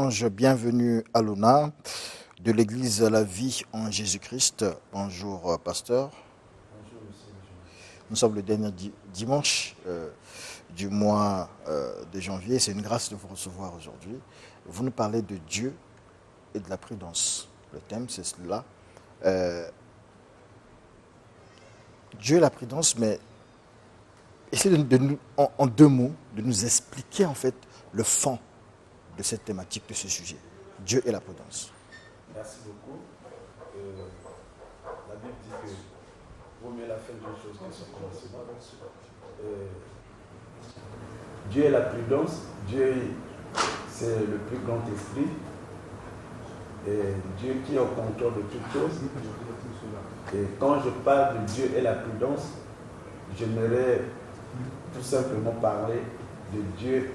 Ange, bienvenue à l'ONA de l'Église La Vie en Jésus-Christ. Bonjour, pasteur. Bonjour, monsieur. Nous sommes le dernier dimanche du mois de janvier. C'est une grâce de vous recevoir aujourd'hui. Vous nous parlez de Dieu et de la prudence. Le thème, c'est cela. Dieu et la prudence, mais essayez de nous, en deux mots, de nous expliquer en fait le fond de cette thématique, de ce sujet. Dieu et la prudence. Merci beaucoup. La Bible dit que vaut mieux la fin d'une chose que son commencement. Dieu est la prudence. Dieu, c'est le plus grand esprit. Et Dieu qui est au contrôle de toutes choses. Et quand je parle de Dieu et la prudence, j'aimerais tout simplement parler de Dieu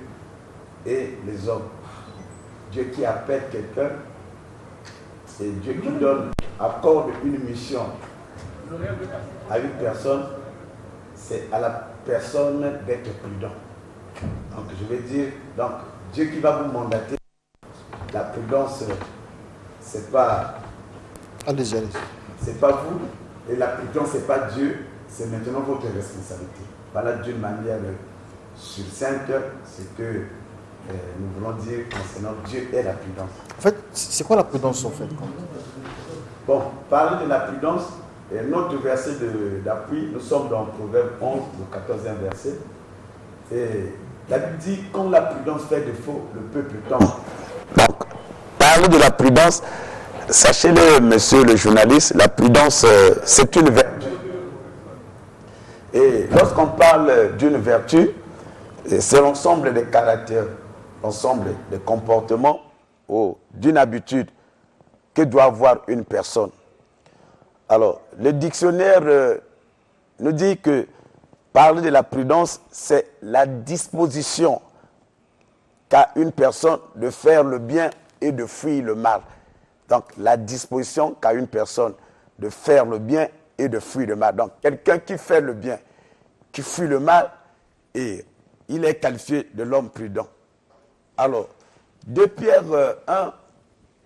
et les hommes. Dieu qui appelle quelqu'un et Dieu qui accorde une mission à une personne, c'est à la personne d'être prudent. Donc je vais dire, donc Dieu qui va vous mandater, la prudence, c'est pas... Allez-y. C'est pas vous, et la prudence, c'est pas Dieu, c'est maintenant votre responsabilité. Voilà d'une manière succincte ce que nous voulons dire concernant Dieu et la prudence. En fait, c'est quoi la prudence en fait? Bon, parler de la prudence, notre verset d'appui, nous sommes dans Proverbe 11, le 14e verset. Et la Bible dit, quand la prudence fait défaut, le peuple tombe. Donc, parler de la prudence, sachez-le, monsieur le journaliste, la prudence, c'est une vertu. Et lorsqu'on parle d'une vertu, c'est l'ensemble des caractères, l'ensemble des comportements ou d'une habitude que doit avoir une personne. Alors, le dictionnaire nous dit que parler de la prudence, c'est la disposition qu'a une personne de faire le bien et de fuir le mal. Donc, la disposition qu'a une personne de faire le bien et de fuir le mal. Donc, quelqu'un qui fait le bien, qui fuit le mal, et il est qualifié de l'homme prudent. Alors, 2 Pierre 1,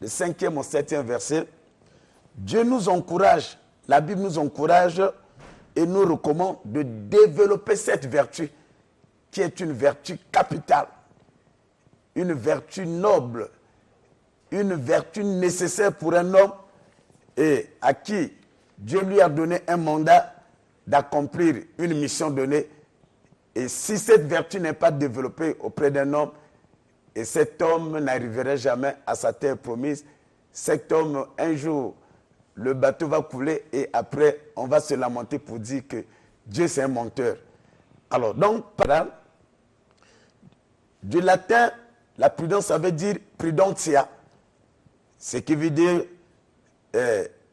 le 5e au 7e verset, Dieu nous encourage, la Bible nous encourage et nous recommande de développer cette vertu, qui est une vertu capitale, une vertu noble, une vertu nécessaire pour un homme et à qui Dieu lui a donné un mandat d'accomplir une mission donnée. Et si cette vertu n'est pas développée auprès d'un homme, et cet homme n'arriverait jamais à sa terre promise, cet homme, un jour, le bateau va couler et après, on va se lamenter pour dire que Dieu, c'est un menteur. Alors, donc, du latin, la prudence, ça veut dire prudentia. Ce qui veut dire,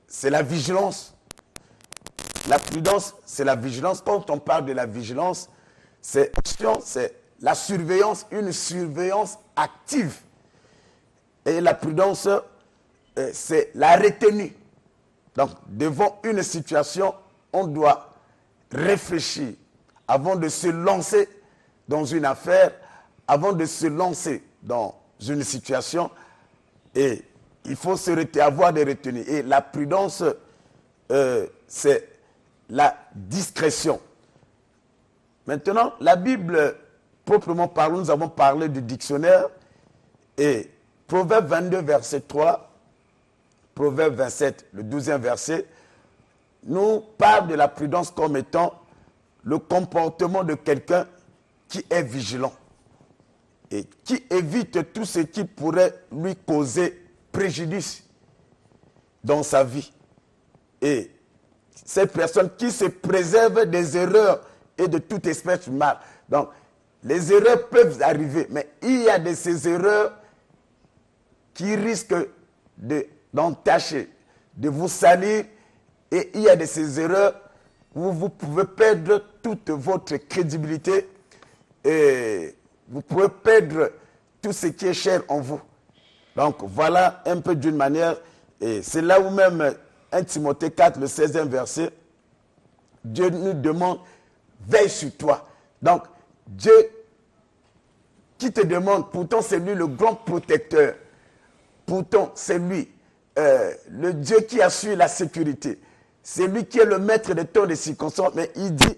c'est la vigilance. La prudence, c'est la vigilance. Quand on parle de la vigilance, c'est la surveillance, une surveillance active. Et la prudence, c'est la retenue. Donc, devant une situation, on doit réfléchir avant de se lancer dans une affaire, avant de se lancer dans une situation. Et il faut avoir des retenues. Et la prudence, c'est la discrétion. Maintenant, la Bible, proprement parlant, nous avons parlé du dictionnaire. Et Proverbe 22, verset 3, Proverbe 27, le 12e verset, nous parle de la prudence comme étant le comportement de quelqu'un qui est vigilant et qui évite tout ce qui pourrait lui causer préjudice dans sa vie. Et cette personne qui se préserve des erreurs et de toute espèce de mal. Donc, les erreurs peuvent arriver, mais il y a de ces erreurs qui risquent d'entacher, de vous salir, et il y a de ces erreurs où vous pouvez perdre toute votre crédibilité et vous pouvez perdre tout ce qui est cher en vous. Donc voilà un peu d'une manière, et c'est là où même 1 Timothée 4, le 16e verset, Dieu nous demande, veille sur toi. Donc Dieu qui te demande, pourtant c'est lui le grand protecteur, pourtant c'est lui, le Dieu qui assure la sécurité. C'est lui qui est le maître des temps et des circonstances, mais il dit,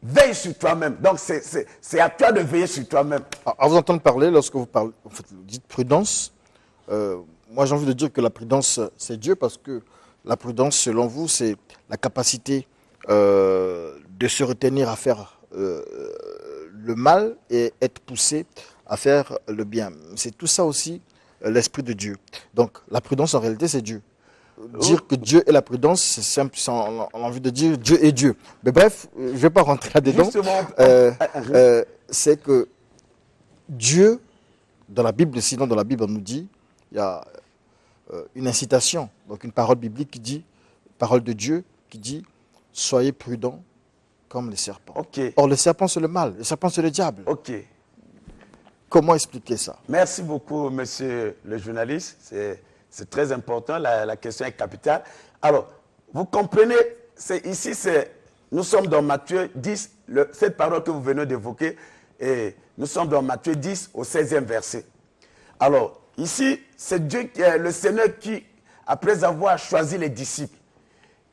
veille sur toi-même. Donc c'est à toi de veiller sur toi-même. À vous entendre parler, lorsque vous parlez, en fait, vous dites prudence, moi j'ai envie de dire que la prudence c'est Dieu, parce que la prudence selon vous c'est la capacité de se retenir à faire le mal et être poussé à faire le bien. C'est tout ça aussi l'esprit de Dieu. Donc la prudence en réalité c'est Dieu. Dire que Dieu est la prudence, c'est simple, on a envie de dire Dieu est Dieu. Mais bref, je ne vais pas rentrer là-dedans. C'est que Dieu, dans la Bible, sinon dans la Bible on nous dit, il y a une incitation, donc une parole biblique qui dit, parole de Dieu qui dit, soyez prudents comme les serpents. Okay. Or le serpent c'est le mal, le serpent c'est le diable. Ok. Comment expliquer ça? Merci beaucoup, monsieur le journaliste. C'est très important, la question est capitale. Alors, vous comprenez, nous sommes dans Matthieu 10, cette parole que vous venez d'évoquer, et nous sommes dans Matthieu 10 au 16e verset. Alors, ici, c'est Dieu, le Seigneur qui, après avoir choisi les disciples,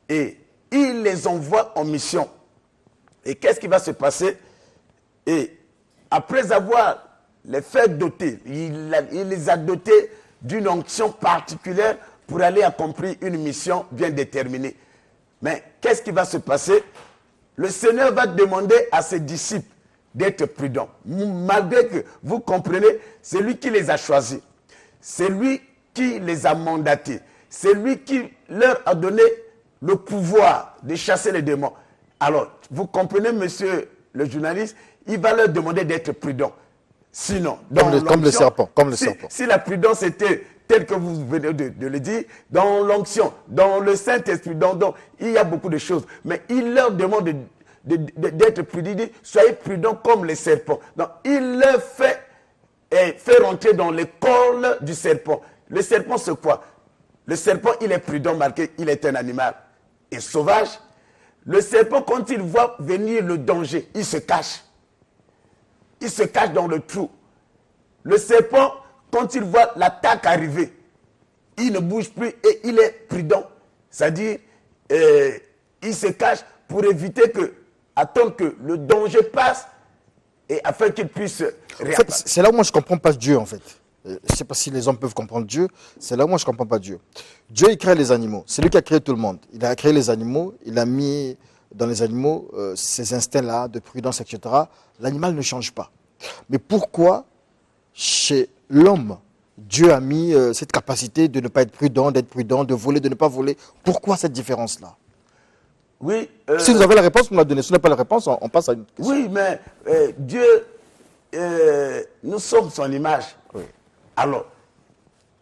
et il les envoie en mission. Et qu'est-ce qui va se passer? Et après avoir les fait doter, il les a dotés d'une onction particulière pour aller accomplir une mission bien déterminée. Mais qu'est-ce qui va se passer? Le Seigneur va demander à ses disciples d'être prudents. Malgré que vous comprenez, c'est lui qui les a choisis. C'est lui qui les a mandatés. C'est lui qui leur a donné le pouvoir de chasser les démons. Alors, vous comprenez, monsieur le journaliste, il va leur demander d'être prudents. Sinon, comme le serpent. Si la prudence était telle que vous venez de le dire, dans l'onction, dans le Saint-Esprit, il y a beaucoup de choses. Mais il leur demande d'être prudents. Il dit, soyez prudents comme les serpents. Donc, il leur fait rentrer dans l'école du serpent. Le serpent, c'est quoi? Le serpent, il est prudent, marqué, il est un animal et sauvage. Le serpent, quand il voit venir le danger, il se cache. Il se cache dans le trou. Le serpent, quand il voit l'attaque arriver, il ne bouge plus et il est prudent. C'est-à-dire, il se cache pour éviter attendre que le danger passe et afin qu'il puisse réapparaître. En fait, c'est là où moi je ne comprends pas Dieu, en fait. Je ne sais pas si les hommes peuvent comprendre Dieu. C'est là où moi je ne comprends pas Dieu. Dieu, il crée les animaux. C'est lui qui a créé tout le monde. Il a créé les animaux. Il a mis dans les animaux ces instincts-là de prudence, etc. L'animal ne change pas. Mais pourquoi, chez l'homme, Dieu a mis cette capacité de ne pas être prudent, d'être prudent, de voler, de ne pas voler? Pourquoi cette différence-là? Oui. Si vous avez la réponse, vous me la donnez. Si vous n'avez pas la réponse, on passe à une question. Oui, mais Dieu, nous sommes son image. Oui. Alors,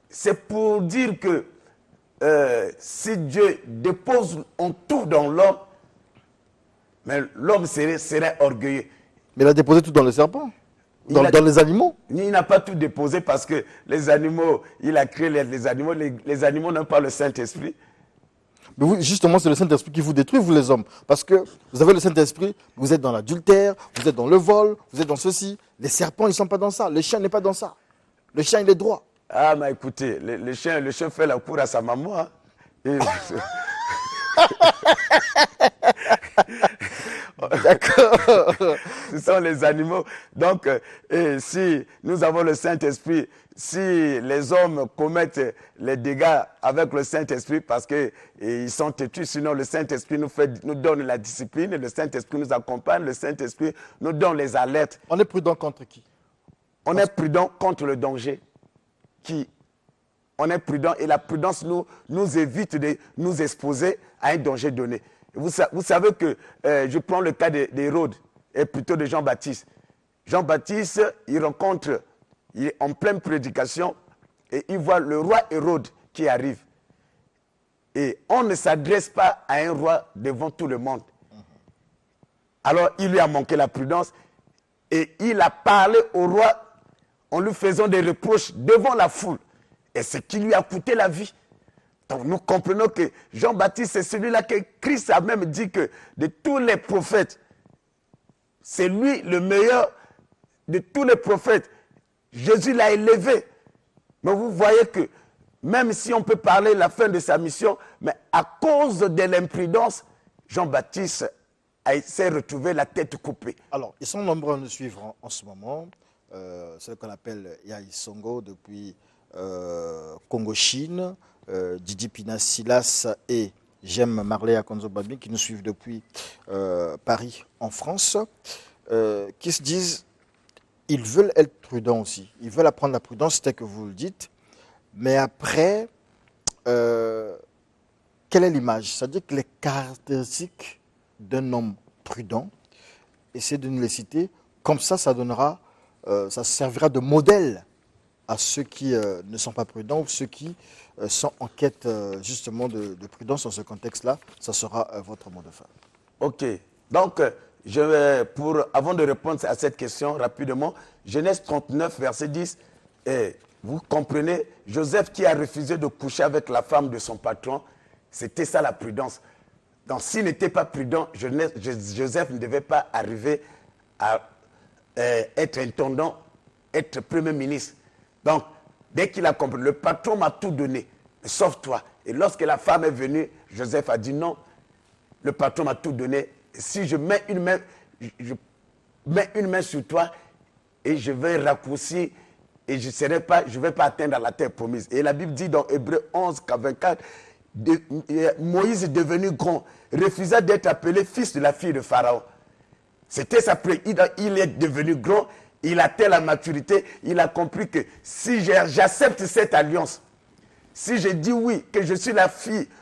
c'est pour dire que si Dieu dépose en tout dans l'homme, mais l'homme serait orgueilleux. Mais il a déposé tout dans le serpent, dans les animaux. Il n'a pas tout déposé parce que les animaux, il a créé les animaux. Les animaux n'ont pas le Saint-Esprit. Mais oui, justement, c'est le Saint-Esprit qui vous détruit, vous les hommes. Parce que vous avez le Saint-Esprit, vous êtes dans l'adultère, vous êtes dans le vol, vous êtes dans ceci. Les serpents, ils ne sont pas dans ça. Le chien n'est pas dans ça. Le chien, il est droit. Ah, mais écoutez, le chien fait la cour à sa maman. Hein. D'accord. Ce sont les animaux. Donc, si nous avons le Saint-Esprit, si les hommes commettent les dégâts avec le Saint-Esprit parce qu'ils sont têtus, sinon le Saint-Esprit nous donne la discipline, le Saint-Esprit nous accompagne, le Saint-Esprit nous donne les alertes. On est prudent contre qui? On est prudent contre le danger. On est prudent et la prudence nous évite de nous exposer à un danger donné. Vous savez que, je prends le cas d'Hérode, et plutôt de Jean-Baptiste. Jean-Baptiste, il est en pleine prédication, et il voit le roi Hérode qui arrive. Et on ne s'adresse pas à un roi devant tout le monde. Alors, il lui a manqué la prudence, et il a parlé au roi en lui faisant des reproches devant la foule. Et ce qui lui a coûté la vie. Donc nous comprenons que Jean-Baptiste, c'est celui-là que Christ a même dit que de tous les prophètes, c'est lui le meilleur de tous les prophètes. Jésus l'a élevé. Mais vous voyez que même si on peut parler de la fin de sa mission, mais à cause de l'imprudence, Jean-Baptiste s'est retrouvé la tête coupée. Alors, ils sont nombreux à nous suivre en ce moment. Ce qu'on appelle Yai Songo depuis Congo-Chine, Didi Pina Silas et J'aime Marley Akonzo Babi qui nous suivent depuis Paris en France, qui se disent, ils veulent être prudents aussi. Ils veulent apprendre la prudence, c'est que vous le dites. Mais après, quelle est l'image? C'est-à-dire que les caractéristiques d'un homme prudent, essayez de nous les citer, comme ça donnera, ça servira de modèle à ceux qui ne sont pas prudents ou ceux qui sont en quête justement de prudence dans ce contexte-là. Ça sera votre mot de fin. Ok. Donc, avant de répondre à cette question rapidement, Genèse 39, verset 10, vous comprenez, Joseph qui a refusé de coucher avec la femme de son patron, c'était ça la prudence. Donc, s'il n'était pas prudent, Joseph ne devait pas arriver à être intendant, être premier ministre. Donc, dès qu'il a compris, le patron m'a tout donné, sauf toi. Et lorsque la femme est venue, Joseph a dit non, le patron m'a tout donné. Si je mets une main sur toi et je vais raccourcir et je ne vais pas atteindre la terre promise. Et la Bible dit dans Hébreux 11, 24, Moïse est devenu grand, refusa d'être appelé fils de la fille de Pharaon. C'était sa prière. Il est devenu grand, il atteint la maturité, il a compris que si j'accepte cette alliance, si je dis oui, que je suis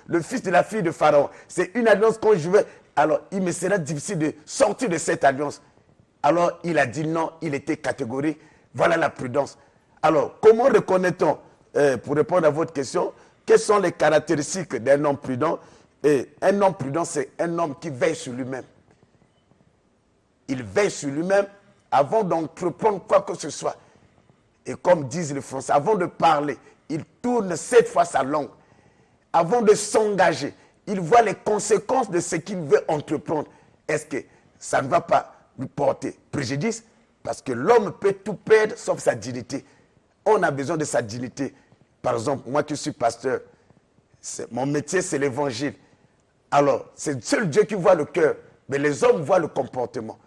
le fils de la fille de Pharaon, c'est une alliance qu'on jouait, alors il me sera difficile de sortir de cette alliance. Alors il a dit non, il était catégorique. Voilà la prudence. Alors, comment reconnaît-on, pour répondre à votre question, quelles sont les caractéristiques d'un homme prudent? Et un homme prudent, c'est un homme qui veille sur lui-même. Il veille sur lui-même avant d'entreprendre quoi que ce soit. Et comme disent les Français, avant de parler, il tourne 7 fois sa langue. Avant de s'engager, il voit les conséquences de ce qu'il veut entreprendre. Est-ce que ça ne va pas lui porter préjudice? Parce que l'homme peut tout perdre sauf sa dignité. On a besoin de sa dignité. Par exemple, moi qui suis pasteur, mon métier c'est l'évangile. Alors, c'est seul Dieu qui voit le cœur, mais les hommes voient le comportement.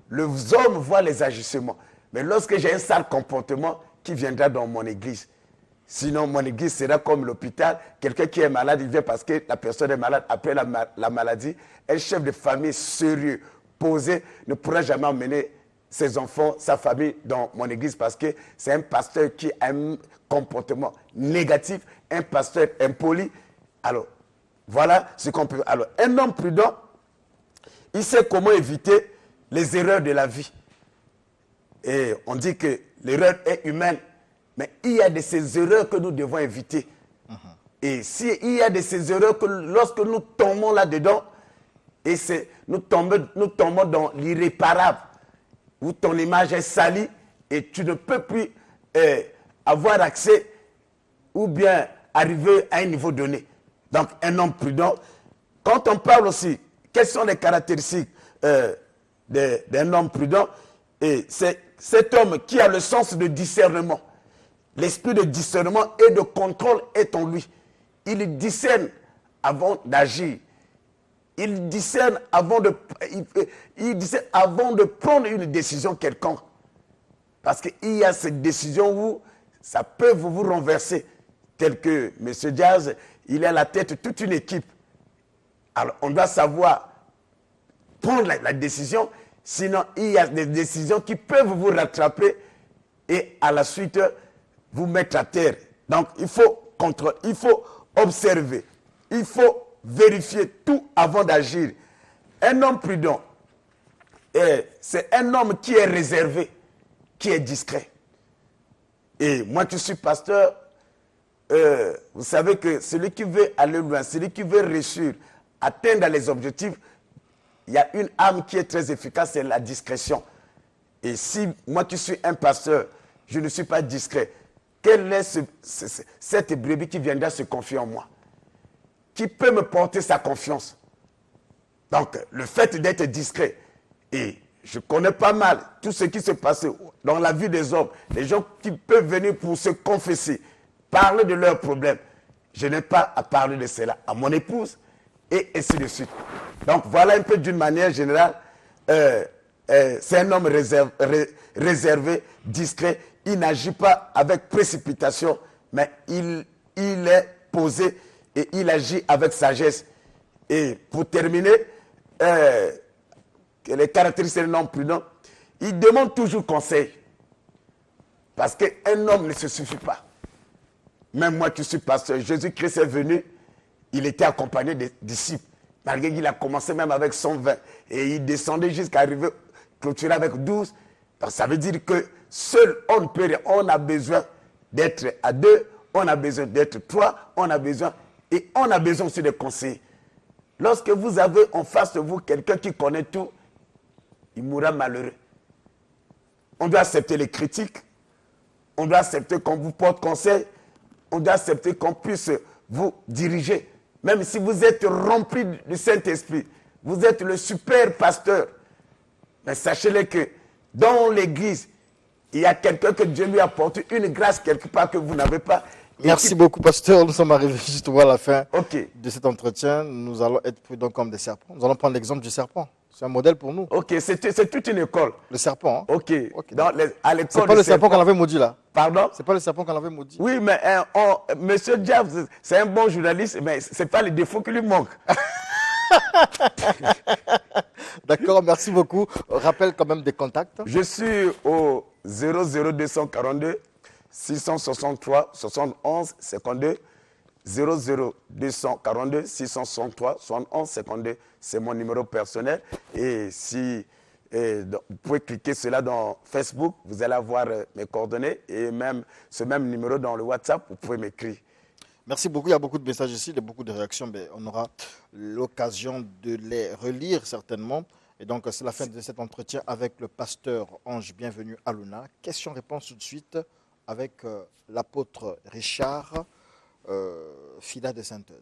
Les hommes voient les agissements. Mais lorsque j'ai un sale comportement, qui viendra dans mon église? Sinon, mon église sera comme l'hôpital. Quelqu'un qui est malade, il vient parce que la personne est malade. Après la maladie, un chef de famille sérieux, posé, ne pourra jamais emmener ses enfants, sa famille dans mon église parce que c'est un pasteur qui a un comportement négatif, un pasteur impoli. Alors, voilà ce qu'on peut. Alors, un homme prudent, il sait comment éviter les erreurs de la vie. Et on dit que l'erreur est humaine, mais il y a de ces erreurs que nous devons éviter. Et s'il y a de ces erreurs que lorsque nous tombons là-dedans, et nous tombons dans l'irréparable, où ton image est salie et tu ne peux plus avoir accès ou bien arriver à un niveau donné. Donc, un homme prudent. Quand on parle aussi, quelles sont les caractéristiques d'un homme prudent? Et c'est cet homme qui a le sens de discernement. L'esprit de discernement et de contrôle est en lui. Il discerne avant d'agir. Il discerne avant de prendre une décision quelconque. Parce qu'il y a cette décision où ça peut vous renverser. Tel que M. Diaz, il est à la tête de toute une équipe. Alors, on doit savoir prendre la décision. Sinon, il y a des décisions qui peuvent vous rattraper et à la suite, vous mettre à terre. Donc, il faut contrôler, il faut observer, il faut vérifier tout avant d'agir. Un homme prudent, c'est un homme qui est réservé, qui est discret. Et moi qui suis pasteur, vous savez que celui qui veut aller loin, celui qui veut réussir, atteindre les objectifs, il y a une arme qui est très efficace, c'est la discrétion. Et si moi qui suis un pasteur, je ne suis pas discret, quelle est cette brebis qui viendra se confier en moi? Qui peut me porter sa confiance? Donc, le fait d'être discret, et je connais pas mal tout ce qui se passe dans la vie des hommes, les gens qui peuvent venir pour se confesser, parler de leurs problèmes. Je n'ai pas à parler de cela à mon épouse, et ainsi de suite. Donc voilà un peu d'une manière générale, c'est un homme réservé, discret, il n'agit pas avec précipitation, mais il est posé et il agit avec sagesse. Et pour terminer, les caractéristiques d'un homme prudent, il demande toujours conseil. Parce qu'un homme ne se suffit pas. Même moi qui suis pasteur, Jésus-Christ est venu, il était accompagné des disciples. Malgré qu'il a commencé même avec 120 et il descendait jusqu'à arriver, clôturer avec 12. Donc ça veut dire que seul on ne peut rien. On a besoin d'être à deux, on a besoin d'être trois, on a besoin aussi de conseils. Lorsque vous avez en face de vous quelqu'un qui connaît tout, il mourra malheureux. On doit accepter les critiques, on doit accepter qu'on vous porte conseil, on doit accepter qu'on puisse vous diriger. Même si vous êtes rempli du Saint-Esprit, vous êtes le super pasteur. Mais sachez-le que dans l'église, il y a quelqu'un que Dieu lui a apporté une grâce quelque part que vous n'avez pas. Merci beaucoup, pasteur. Nous sommes arrivés justement à la fin Ok. de cet entretien. Nous allons être prudents comme des serpents. Nous allons prendre l'exemple du serpent. C'est un modèle pour nous. Ok, c'est toute une école. Le serpent. Hein? Ok. Ok. À l'école. C'est pas le serpent qu'on avait maudit là. Pardon? C'est pas le serpent qu'on avait maudit. Oui, mais Monsieur Jobs, c'est un bon journaliste, mais ce n'est pas les défauts qui lui manquent. D'accord, merci beaucoup. Rappelle quand même des contacts. Je suis au 00242 663 71 52. 00242 663 71 52. C'est mon numéro personnel. Et si vous pouvez cliquer cela dans Facebook, vous allez avoir mes coordonnées et même ce même numéro dans le WhatsApp, vous pouvez m'écrire. Merci beaucoup. Il y a beaucoup de messages ici, beaucoup de réactions. Mais on aura l'occasion de les relire certainement. Et donc, c'est la fin de cet entretien avec le pasteur Ange Bienvenu Aluna. Question-réponse tout de suite avec l'apôtre Richard, Fida de Sainte-Eude.